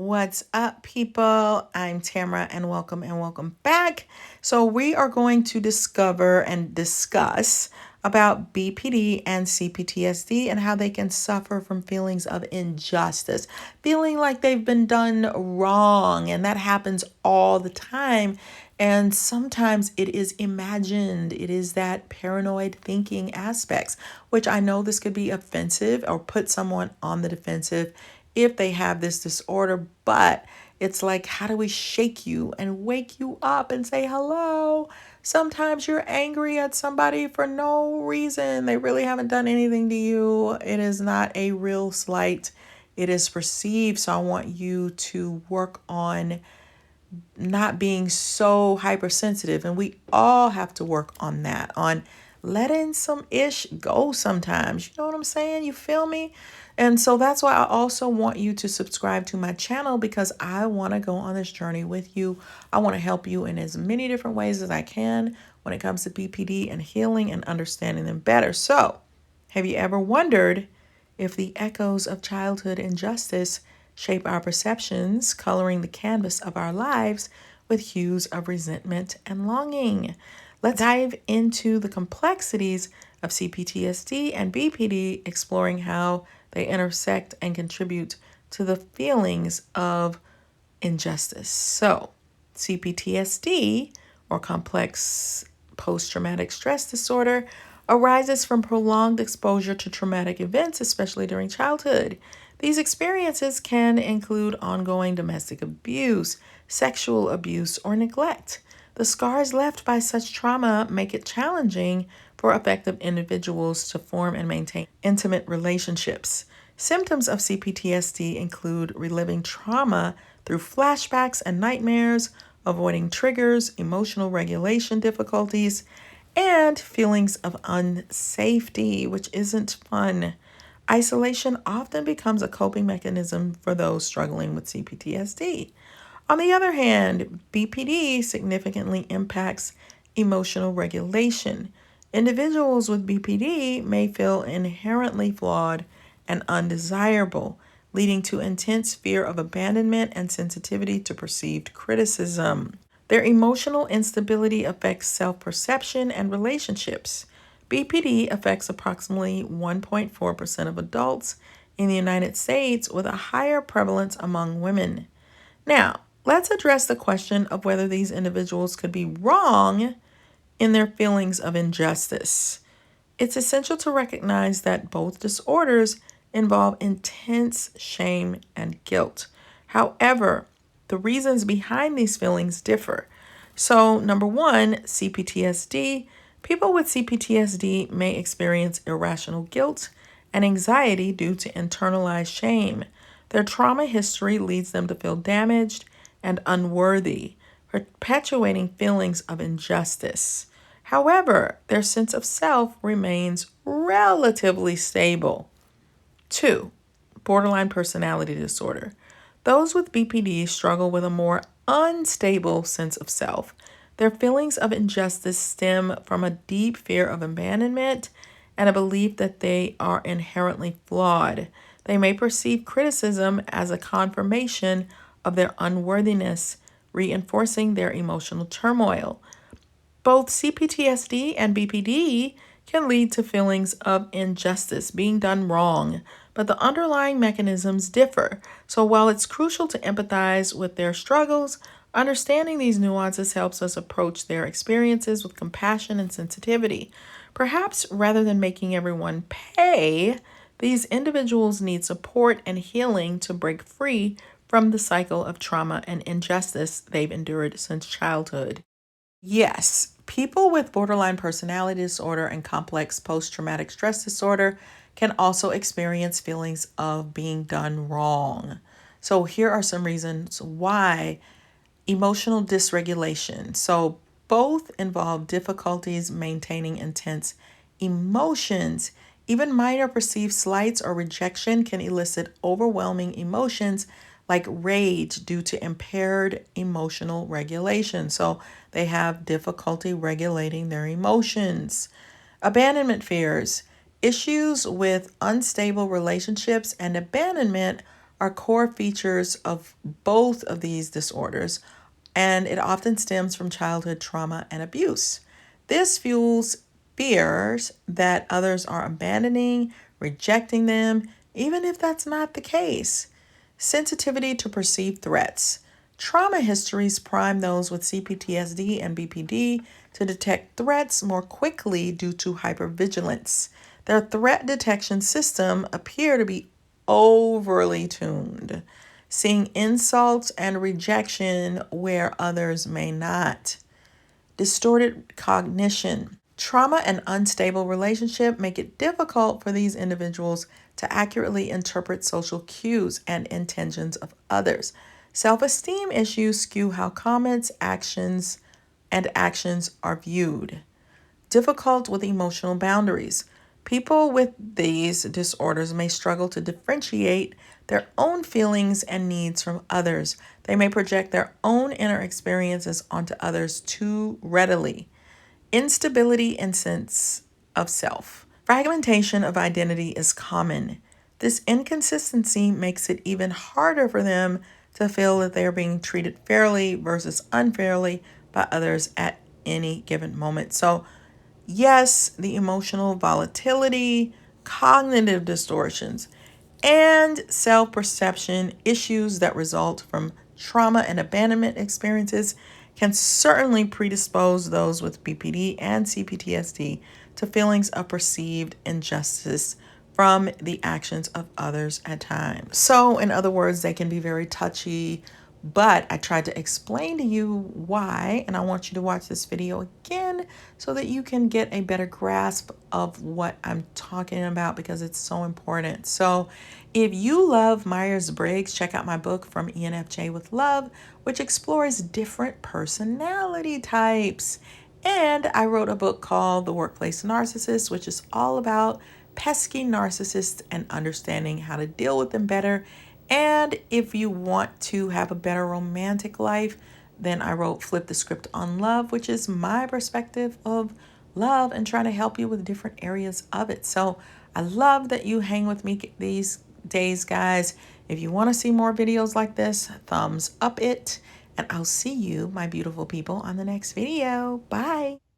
What's up, people? I'm Tamara, and welcome back. So we are going to discover and discuss about BPD and C-PTSD and how they can suffer from feelings of injustice, feeling like they've been done wrong, and that happens all the time. And sometimes it is imagined. It is that paranoid thinking aspects, which I know this could be offensive or put someone on the defensive if they have this disorder, but it's like, how do we shake you and wake you up and say hello? Sometimes you're angry at somebody for no reason. They really haven't done anything to you. It is not a real slight, it is perceived. So I want you to work on not being so hypersensitive. And we all have to work on that, on letting some ish go sometimes. You know what I'm saying? You feel me? And so that's why I also want you to subscribe to my channel, because I want to go on this journey with you. I want to help you in as many different ways as I can when it comes to BPD and healing and understanding them better. So, have you ever wondered if the echoes of childhood injustice shape our perceptions, coloring the canvas of our lives with hues of resentment and longing? Let's dive into the complexities of CPTSD and BPD, exploring how they intersect and contribute to the feelings of injustice. So, CPTSD, or complex post-traumatic stress disorder, arises from prolonged exposure to traumatic events, especially during childhood. These experiences can include ongoing domestic abuse, sexual abuse, or neglect. The scars left by such trauma make it challenging for affected individuals to form and maintain intimate relationships. Symptoms of CPTSD include reliving trauma through flashbacks and nightmares, avoiding triggers, emotional regulation difficulties, and feelings of unsafety, which isn't fun. Isolation often becomes a coping mechanism for those struggling with CPTSD. On the other hand, BPD significantly impacts emotional regulation. Individuals with BPD may feel inherently flawed and undesirable, leading to intense fear of abandonment and sensitivity to perceived criticism. Their emotional instability affects self-perception and relationships. BPD affects approximately 1.4% of adults in the United States, with a higher prevalence among women. Now, let's address the question of whether these individuals could be wrong in their feelings of injustice. It's essential to recognize that both disorders involve intense shame and guilt. However, the reasons behind these feelings differ. So, number one, CPTSD. People with CPTSD may experience irrational guilt and anxiety due to internalized shame. Their trauma history leads them to feel damaged and unworthy, perpetuating feelings of injustice. However, their sense of self remains relatively stable. 2. Borderline personality disorder. Those with BPD struggle with a more unstable sense of self. Their feelings of injustice stem from a deep fear of abandonment and a belief that they are inherently flawed. They may perceive criticism as a confirmation of their unworthiness, reinforcing their emotional turmoil. Both CPTSD and BPD can lead to feelings of injustice, being done wrong, but the underlying mechanisms differ. So while it's crucial to empathize with their struggles, understanding these nuances helps us approach their experiences with compassion and sensitivity. Perhaps rather than making everyone pay, these individuals need support and healing to break free from the cycle of trauma and injustice they've endured since childhood. Yes, people with borderline personality disorder and complex post-traumatic stress disorder can also experience feelings of being done wrong. So here are some reasons why. Emotional dysregulation. So both involve difficulties maintaining intense emotions. Even minor perceived slights or rejection can elicit overwhelming emotions like rage due to impaired emotional regulation. So they have difficulty regulating their emotions. Abandonment fears. Issues with unstable relationships and abandonment are core features of both of these disorders, and it often stems from childhood trauma and abuse. This fuels fears that others are abandoning, rejecting them, even if that's not the case. Sensitivity to perceived threats. Trauma histories prime those with CPTSD and BPD to detect threats more quickly due to hypervigilance. Their threat detection system appear to be overly tuned, seeing insults and rejection where others may not. Distorted cognition. Trauma and unstable relationship make it difficult for these individuals to accurately interpret social cues and intentions of others. Self-esteem issues skew how comments, actions are viewed. Difficult with emotional boundaries. People with these disorders may struggle to differentiate their own feelings and needs from others. They may project their own inner experiences onto others too readily. Instability and sense of self. Fragmentation of identity is common. This inconsistency makes it even harder for them to feel that they are being treated fairly versus unfairly by others at any given moment. So, yes, the emotional volatility, cognitive distortions, and self perception issues that result from trauma and abandonment experiences can certainly predispose those with BPD and CPTSD to feelings of perceived injustice from the actions of others at times. So, in other words, they can be very touchy, but I tried to explain to you why, and I want you to watch this video again so that you can get a better grasp of what I'm talking about because it's so important. So if you love Myers-Briggs, check out my book From ENFJ with Love, which explores different personality types. And I wrote a book called The Workplace Narcissist, which is all about pesky narcissists and understanding how to deal with them better. And if you want to have a better romantic life, then I wrote Flip the Script on Love, which is my perspective of love and trying to help you with different areas of it. So I love that you hang with me these days, guys. If you want to see more videos like this, thumbs up it. And I'll see you, my beautiful people, on the next video. Bye.